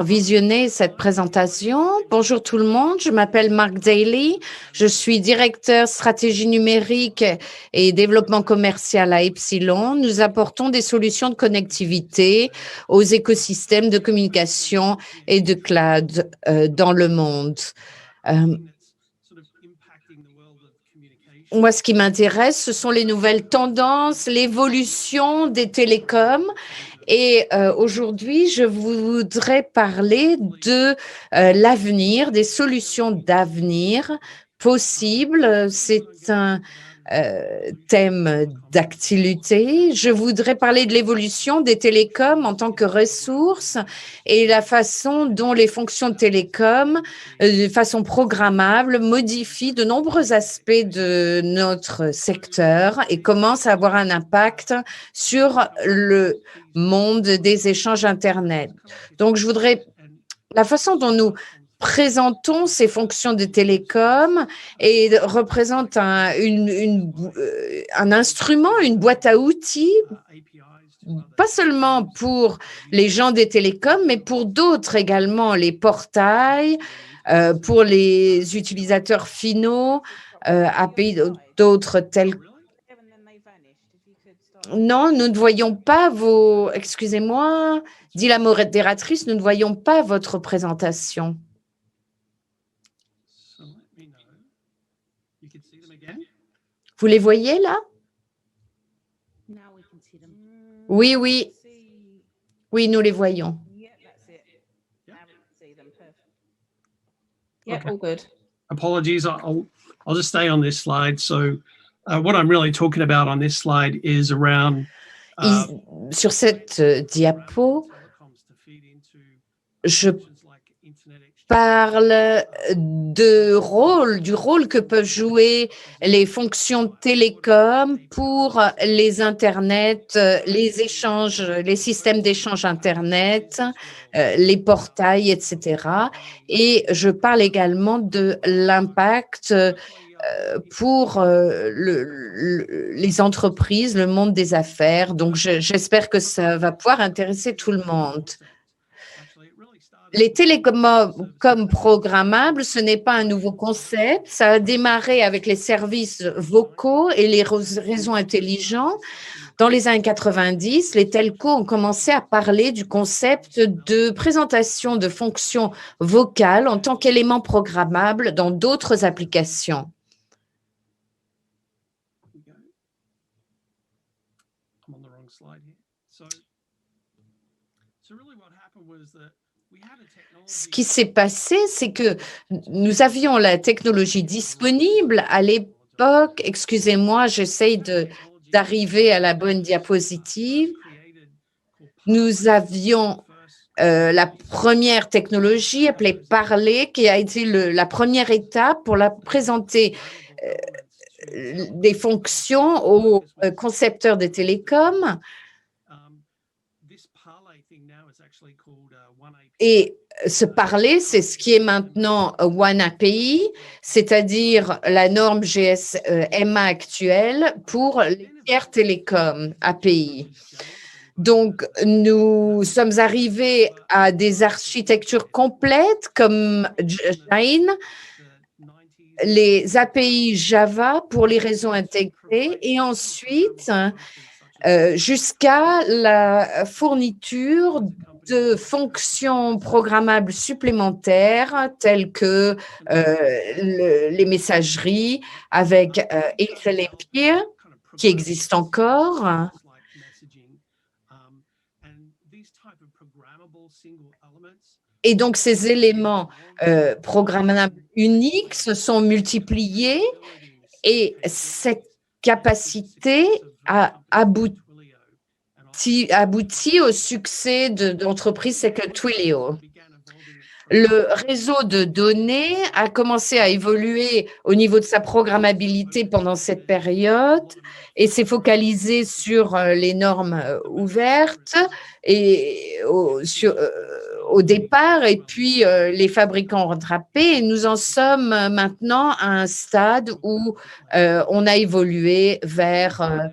visionner cette présentation. Bonjour tout le monde, je m'appelle Mark Daly, je suis directeur stratégie numérique et développement commercial à Epsilon. Nous apportons des solutions de connectivité aux écosystèmes de communication et de cloud dans le monde. Moi, ce qui m'intéresse, ce sont les nouvelles tendances, l'évolution des télécoms. Et aujourd'hui, je voudrais parler de l'avenir, des solutions d'avenir possibles. C'est un thème d'actualité. Je voudrais parler de l'évolution des télécoms en tant que ressources et la façon dont les fonctions de télécom, de façon programmable, modifient de nombreux aspects de notre secteur et commencent à avoir un impact sur le monde des échanges Internet. Donc, je voudrais la façon dont nous présentons ces fonctions de télécom et représente un instrument, une boîte à outils, pas seulement pour les gens des télécoms, mais pour d'autres également, les portails, pour les utilisateurs finaux, API d'autres tels. Non, nous ne voyons pas vos. Excusez-moi, dit la modératrice, nous ne voyons pas votre présentation. Vous les voyez là? Oui, oui. Oui, nous les voyons. Yeah, all good. Apologies, I'll just stay on this slide. So what I'm really talking about on this slide is around sur cette diapo, je parle du rôle que peuvent jouer les fonctions télécom pour les internets, les échanges, les systèmes d'échange Internet, les portails, etc. Et je parle également de l'impact pour les entreprises, le monde des affaires. Donc, j'espère que ça va pouvoir intéresser tout le monde. Les télécoms programmables, ce n'est pas un nouveau concept. Ça a démarré avec les services vocaux et les réseaux intelligents. Dans les années 90, les telcos ont commencé à parler du concept de présentation de fonctions vocales en tant qu'élément programmable dans d'autres applications. Ce qui s'est passé, c'est que nous avions la technologie disponible à l'époque. Excusez-moi, j'essaye d'arriver à la bonne diapositive. Nous avions la première technologie appelée Parler, qui a été la première étape pour la présenter des fonctions aux concepteurs de télécoms. Et ce parler, c'est ce qui est maintenant One API, c'est-à-dire la norme GSMA actuelle pour les tiers télécoms API. Donc, nous sommes arrivés à des architectures complètes comme Jane, les API Java pour les réseaux intégrés et ensuite jusqu'à la fourniture de fonctions programmables supplémentaires telles que les messageries avec Etherlink qui existe encore. Et donc, ces éléments programmables uniques se sont multipliés et cette capacité a abouti au succès d'entreprises, c'est que Twilio. Le réseau de données a commencé à évoluer au niveau de sa programmabilité pendant cette période et s'est focalisé sur les normes ouvertes et au départ, et puis les fabricants ont rattrapé et nous en sommes maintenant à un stade où on a évolué vers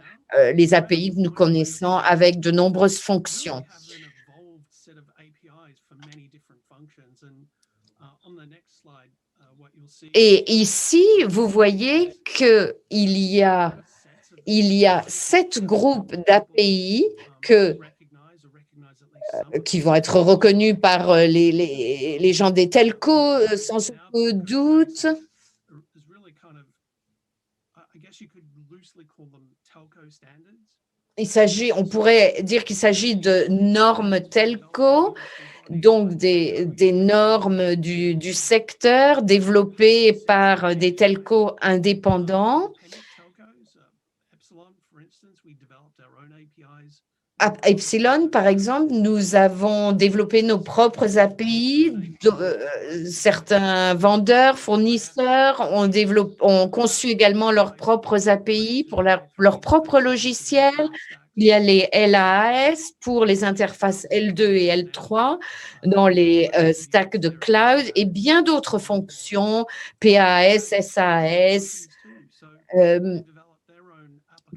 les API que nous connaissons avec de nombreuses fonctions. Et ici, vous voyez qu'il y a 7 groupes d'API qui vont être reconnus par les gens des telcos, sans aucun doute. On pourrait dire qu'il s'agit de normes telco, donc des normes du secteur développées par des telcos indépendants. À Epsilon, par exemple, nous avons développé nos propres API. Certains vendeurs, fournisseurs ont conçu également leurs propres API pour leur propre logiciel. Il y a les LAAS pour les interfaces L2 et L3 dans les stacks de cloud et bien d'autres fonctions, PAS, SAS,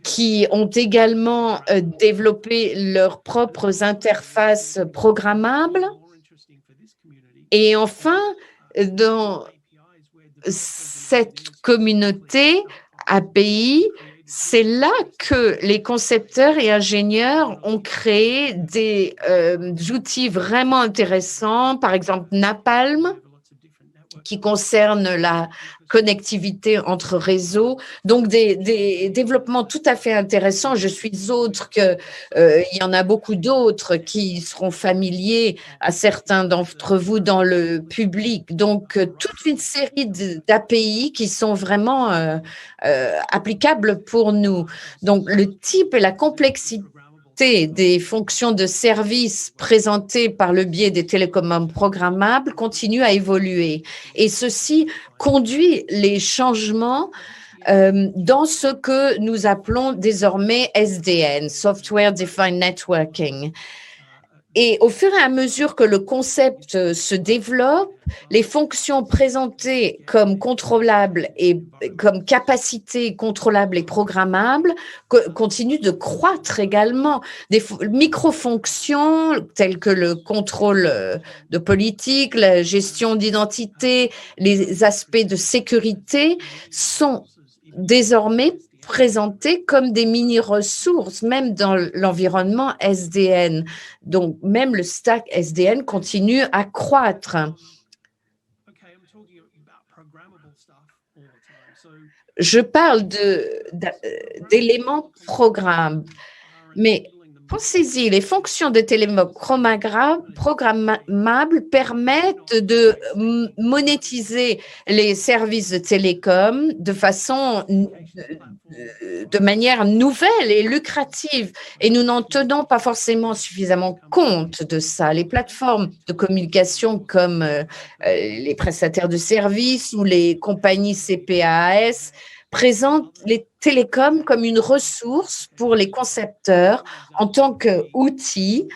qui ont également développé leurs propres interfaces programmables. Et enfin, dans cette communauté API, c'est là que les concepteurs et ingénieurs ont créé des outils vraiment intéressants, par exemple Napalm, qui concerne la connectivité entre réseaux. Donc, des développements tout à fait intéressants. Je suis autre que il y en a beaucoup d'autres qui seront familiers à certains d'entre vous dans le public. Donc, toute une série d'API qui sont vraiment applicables pour nous. Donc, le type et la complexité des fonctions de service présentées par le biais des télécommandes programmables continue à évoluer. Et ceci conduit les changements dans ce que nous appelons désormais SDN, Software Defined Networking. Et au fur et à mesure que le concept se développe, les fonctions présentées comme contrôlables et comme capacités contrôlables et programmables continuent de croître également. Des micro-fonctions telles que le contrôle de politique, la gestion d'identité, les aspects de sécurité sont désormais présentés comme des mini-ressources, même dans l'environnement SDN. Donc, même le stack SDN continue à croître. Je parle d'éléments programmables, mais pensez-y, les fonctions de télécommande programmables permettent de monétiser les services de télécom de manière nouvelle et lucrative. Et nous n'en tenons pas forcément suffisamment compte de ça. Les plateformes de communication comme les prestataires de services ou les compagnies CPaaS présentent les télécoms comme une ressource pour les concepteurs en tant qu'outil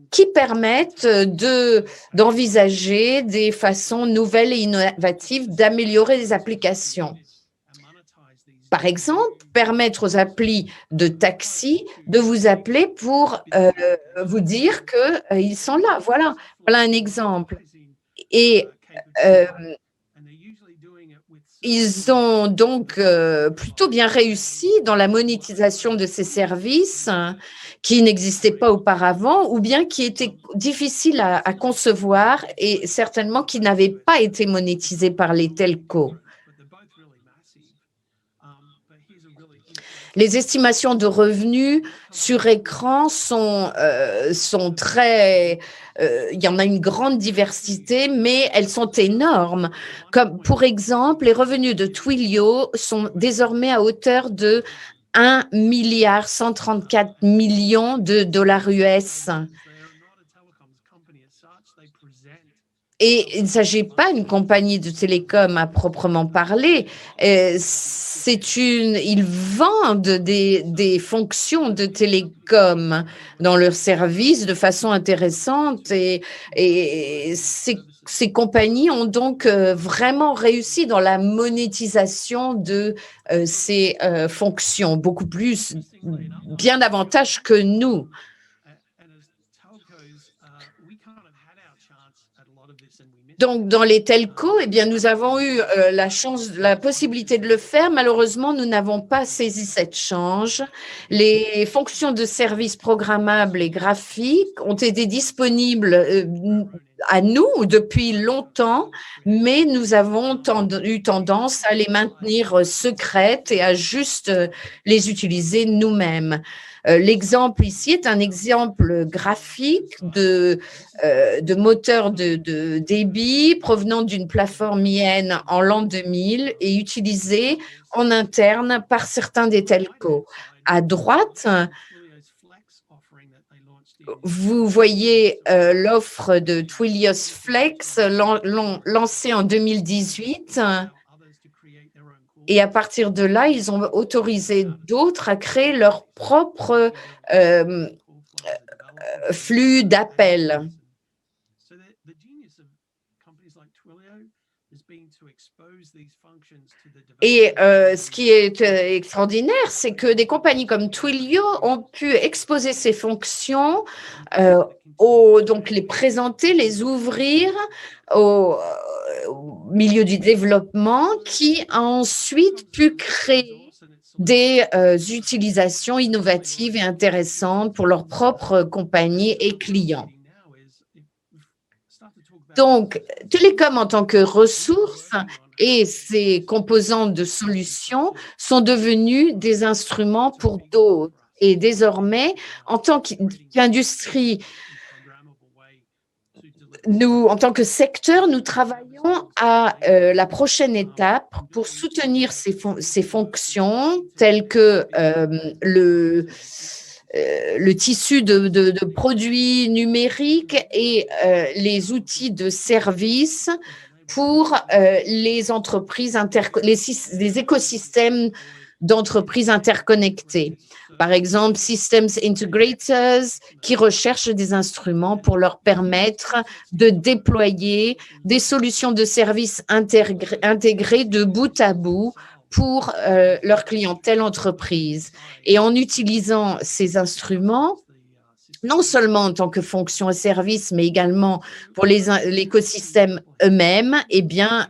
qui permettent d'envisager des façons nouvelles et innovatives d'améliorer les applications. Par exemple, permettre aux applis de taxi de vous appeler pour vous dire qu'ils sont là. Voilà un exemple. Et ils ont donc plutôt bien réussi dans la monétisation de ces services qui n'existaient pas auparavant ou bien qui étaient difficiles à concevoir et certainement qui n'avaient pas été monétisés par les telcos. Les estimations de revenus sur écran sont très… il y en a une grande diversité, mais elles sont énormes. Comme pour exemple, les revenus de Twilio sont désormais à hauteur de 1,134 milliard de dollars US. Et il ne s'agit pas d'une compagnie de télécom à proprement parler. Ils vendent des fonctions de télécom dans leurs services de façon intéressante et ces compagnies ont donc vraiment réussi dans la monétisation de ces fonctions, beaucoup plus, bien davantage que nous. Donc, dans les telcos, eh bien, nous avons eu la possibilité de le faire. Malheureusement, nous n'avons pas saisi cette chance. Les fonctions de services programmables et graphiques ont été disponibles à nous depuis longtemps, mais nous avons eu tendance à les maintenir secrètes et à juste les utiliser nous-mêmes. L'exemple ici est un exemple graphique de moteur de débit provenant d'une plateforme IN en l'an 2000 et utilisé en interne par certains des telcos. À droite, vous voyez l'offre de Twilios Flex lancée en 2018. Et à partir de là, ils ont autorisé d'autres à créer leur propre flux d'appels. Et ce qui est extraordinaire, c'est que des compagnies comme Twilio ont pu exposer ces fonctions, donc les présenter, les ouvrir au milieu du développement, qui a ensuite pu créer des utilisations innovatives et intéressantes pour leurs propres compagnies et clients. Donc, Télécom en tant que ressource et ses composantes de solutions sont devenus des instruments pour d'autres. Et désormais, en tant qu'industrie, en tant que secteur, nous travaillons à la prochaine étape pour soutenir ces fonctions telles que le tissu de produits numériques et les outils de services pour les entreprises, les écosystèmes d'entreprises interconnectées. Par exemple, Systems Integrators qui recherchent des instruments pour leur permettre de déployer des solutions de services intégrées de bout à bout pour leur clientèle entreprise. Et en utilisant ces instruments, non seulement en tant que fonction et service, mais également pour l'écosystème eux-mêmes, eh bien,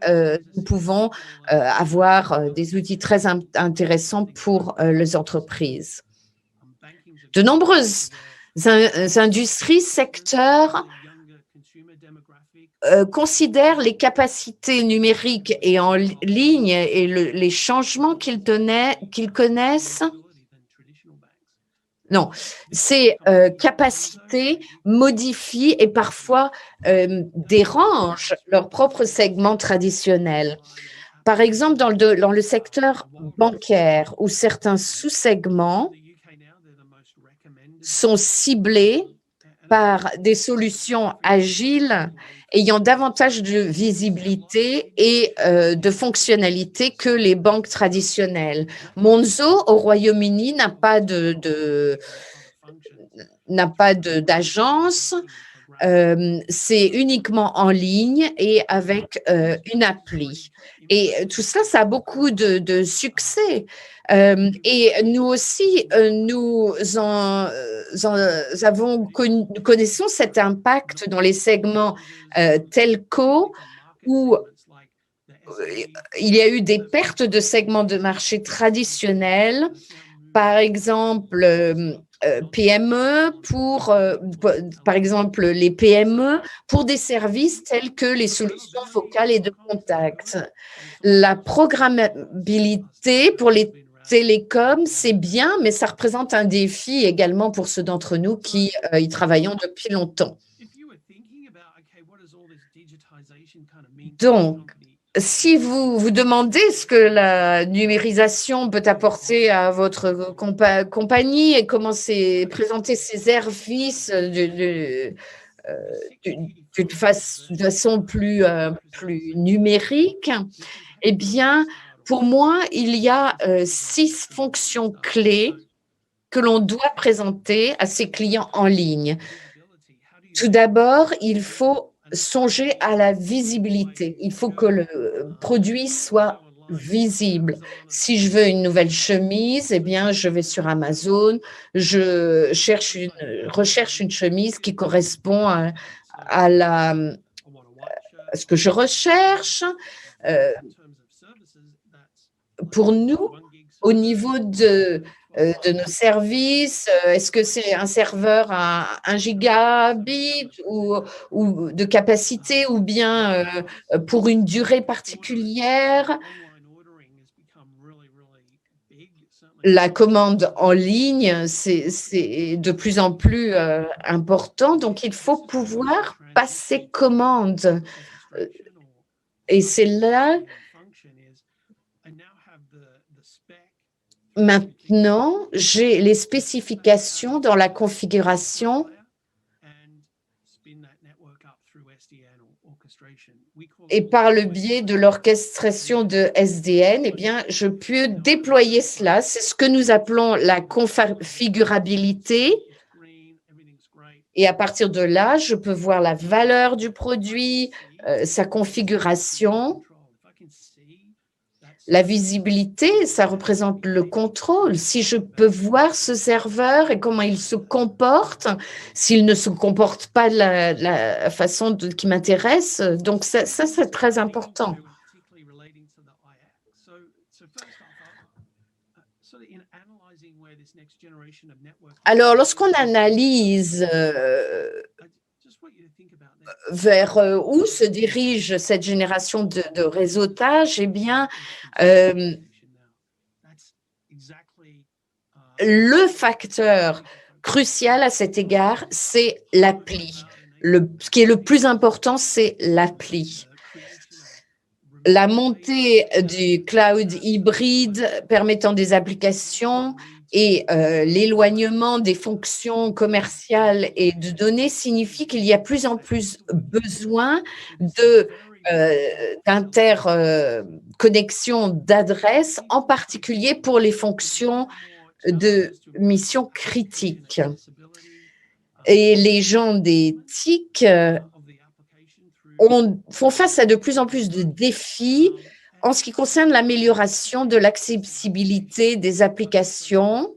nous pouvons avoir des outils très intéressants pour les entreprises. De nombreuses industries, secteurs considèrent les capacités numériques et en ligne et les changements qu'ils connaissent. Non, ces capacités modifient et parfois dérangent leur propre segment traditionnel. Par exemple, dans le secteur bancaire, où certains sous-segments sont ciblés par des solutions agiles ayant davantage de visibilité et de fonctionnalité que les banques traditionnelles. Monzo, au Royaume-Uni, n'a pas d'agence. C'est uniquement en ligne et avec une appli. Et tout ça, ça a beaucoup de succès. Et nous aussi, nous connaissons cet impact dans les segments telco où il y a eu des pertes de segments de marché traditionnels, par exemple PME par exemple les PME pour des services tels que les solutions vocales et de contact. La programmabilité pour les télécoms, c'est bien, mais ça représente un défi également pour ceux d'entre nous qui y travaillons depuis longtemps. Donc, si vous vous demandez ce que la numérisation peut apporter à votre compagnie et comment présenter ses services d'une façon plus numérique, eh bien, pour moi, il y a 6 fonctions clés que l'on doit présenter à ses clients en ligne. Tout d'abord, il faut songer à la visibilité. Il faut que le produit soit visible. Si je veux une nouvelle chemise, eh bien, je vais sur Amazon, je recherche une chemise qui correspond ce que je recherche. Pour nous, au niveau de nos services, est-ce que c'est un serveur à 1 gigabit ou de capacité ou bien pour une durée particulière? La commande en ligne, c'est de plus en plus important, donc il faut pouvoir passer commande. Et c'est là, maintenant, j'ai les spécifications dans la configuration et par le biais de l'orchestration de SDN, eh bien, je peux déployer cela. C'est ce que nous appelons la configurabilité. Et à partir de là, je peux voir la valeur du produit, sa configuration. La visibilité, ça représente le contrôle. Si je peux voir ce serveur et comment il se comporte, s'il ne se comporte pas de la façon qui m'intéresse, donc ça c'est très important. Alors, lorsqu'on analyse vers où se dirige cette génération de réseautage, eh bien, le facteur crucial à cet égard, c'est l'appli. Ce qui est le plus important, c'est l'appli. La montée du cloud hybride permettant des applications et l'éloignement des fonctions commerciales et de données signifie qu'il y a plus en plus besoin d'interconnexion d'adresses, en particulier pour les fonctions de mission critiques. Et les gens des TIC font face à de plus en plus de défis en ce qui concerne l'amélioration de l'accessibilité des applications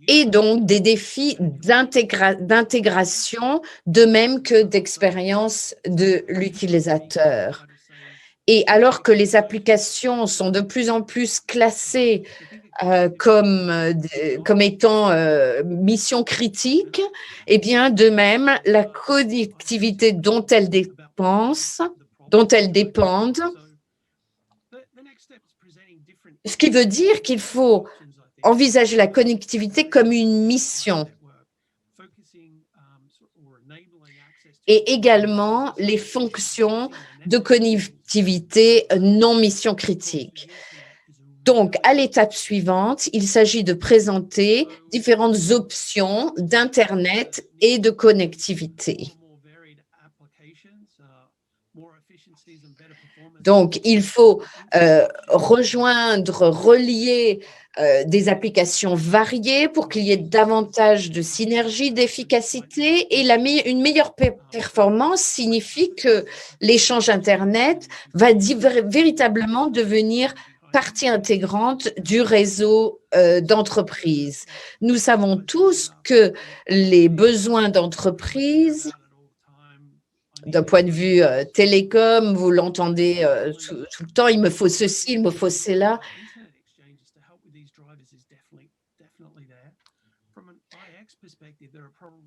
et donc des défis d'intégration, de même que d'expérience de l'utilisateur. Et alors que les applications sont de plus en plus classées comme étant mission critique, eh bien, de même, la connectivité dont elles dépendent, ce qui veut dire qu'il faut envisager la connectivité comme une mission et également les fonctions de connectivité non mission critique. Donc, à l'étape suivante, il s'agit de présenter différentes options d'Internet et de connectivité. Donc, il faut relier des applications variées pour qu'il y ait davantage de synergie, d'efficacité et une meilleure performance signifie que l'échange Internet va véritablement devenir partie intégrante du réseau d'entreprise. Nous savons tous que les besoins d'entreprise, d'un point de vue télécom, vous l'entendez tout le temps, il me faut ceci, il me faut cela.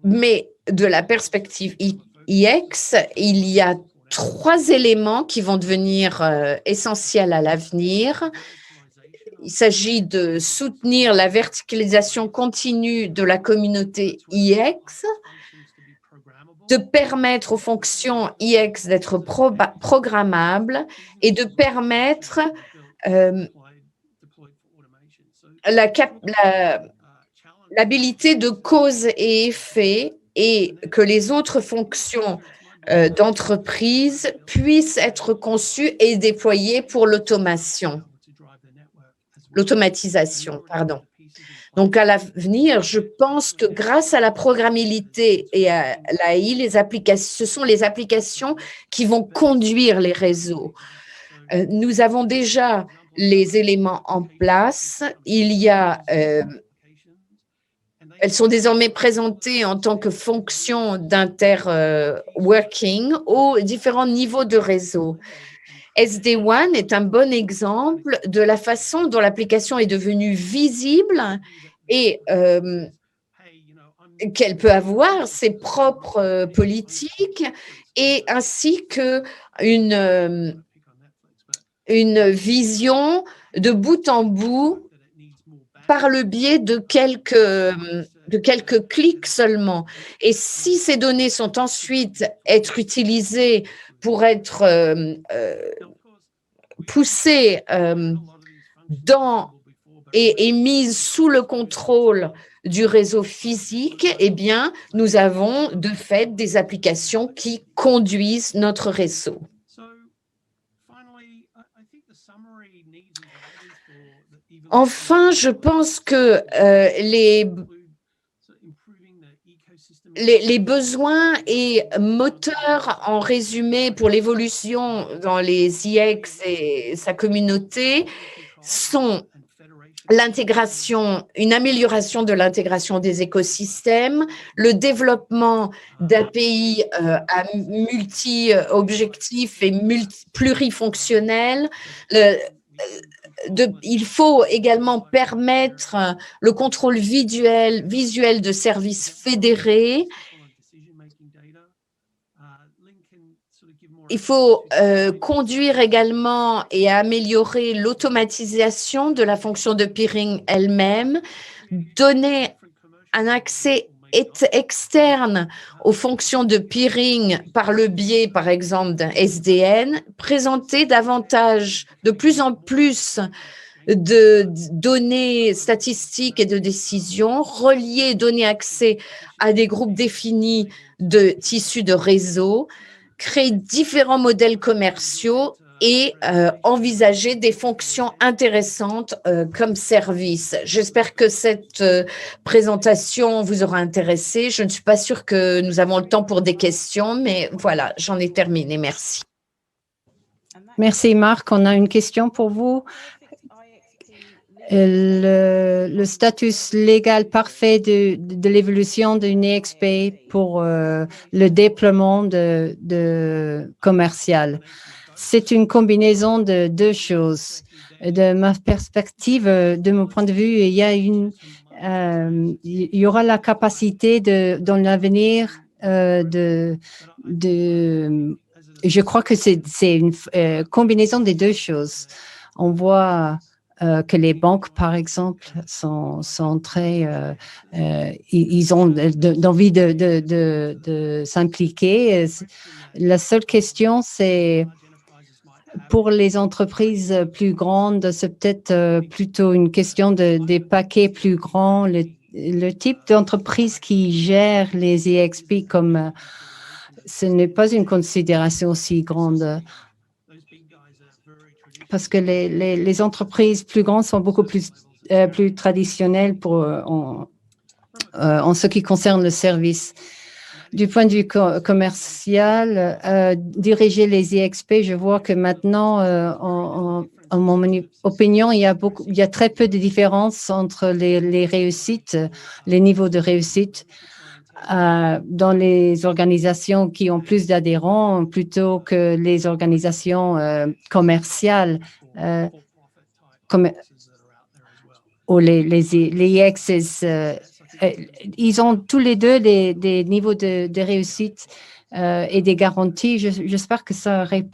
Mais de la perspective IX, il y a 3 éléments qui vont devenir essentiels à l'avenir. Il s'agit de soutenir la verticalisation continue de la communauté IX, de permettre aux fonctions IX d'être programmables et de permettre l'habilité de cause et effet et que les autres fonctions d'entreprise puissent être conçues et déployées pour l'automatisation. Donc, à l'avenir, je pense que grâce à la programmabilité et à l'AI, ce sont les applications qui vont conduire les réseaux. Nous avons déjà les éléments en place. Il y a elles sont désormais présentées en tant que fonction d'inter-working aux différents niveaux de réseau. SD-WAN est un bon exemple de la façon dont l'application est devenue visible et qu'elle peut avoir ses propres politiques et ainsi qu'une vision de bout en bout par le biais de quelques clics seulement. Et si ces données sont ensuite utilisées pour être poussées et mises sous le contrôle du réseau physique, eh bien, nous avons de fait des applications qui conduisent notre réseau. Enfin, je pense que les besoins et moteurs en résumé pour l'évolution dans les IX et sa communauté sont une amélioration de l'intégration des écosystèmes, le développement d'API à multi-objectifs et plurifonctionnels. Il faut également permettre le contrôle visuel de services fédérés. Il faut conduire également et améliorer l'automatisation de la fonction de peering elle-même, donner un accès externe aux fonctions de peering par le biais, par exemple, d'un SDN, présenter de plus en plus de données statistiques et de décisions, relier, donner accès à des groupes définis de tissus de réseau, créer différents modèles commerciaux et envisager des fonctions intéressantes comme service. J'espère que cette présentation vous aura intéressé. Je ne suis pas sûre que nous avons le temps pour des questions, mais voilà, j'en ai terminé. Merci. Merci, Marc. On a une question pour vous. Le statut légal parfait de l'évolution d'une EXP pour le déploiement de commercial. C'est une combinaison de deux choses. De ma perspective, de mon point de vue, il y aura la capacité dans l'avenir je crois que c'est une combinaison des deux choses. On voit que les banques, par exemple, sont très, ils ont envie de s'impliquer. La seule question, c'est pour les entreprises plus grandes, c'est peut-être plutôt une question des paquets plus grands. Le type d'entreprise qui gère les EXP, comme ce n'est pas une considération si grande. Parce que les entreprises plus grandes sont beaucoup plus traditionnelles en ce qui concerne le service. Du point de vue commercial, diriger les EXP, je vois que maintenant, en mon opinion, il y a très peu de différence entre les réussites, les niveaux de réussite dans les organisations qui ont plus d'adhérents plutôt que les organisations commerciales ou les EXs. Ils ont tous les deux des niveaux de réussite et des garanties. J'espère que ça répond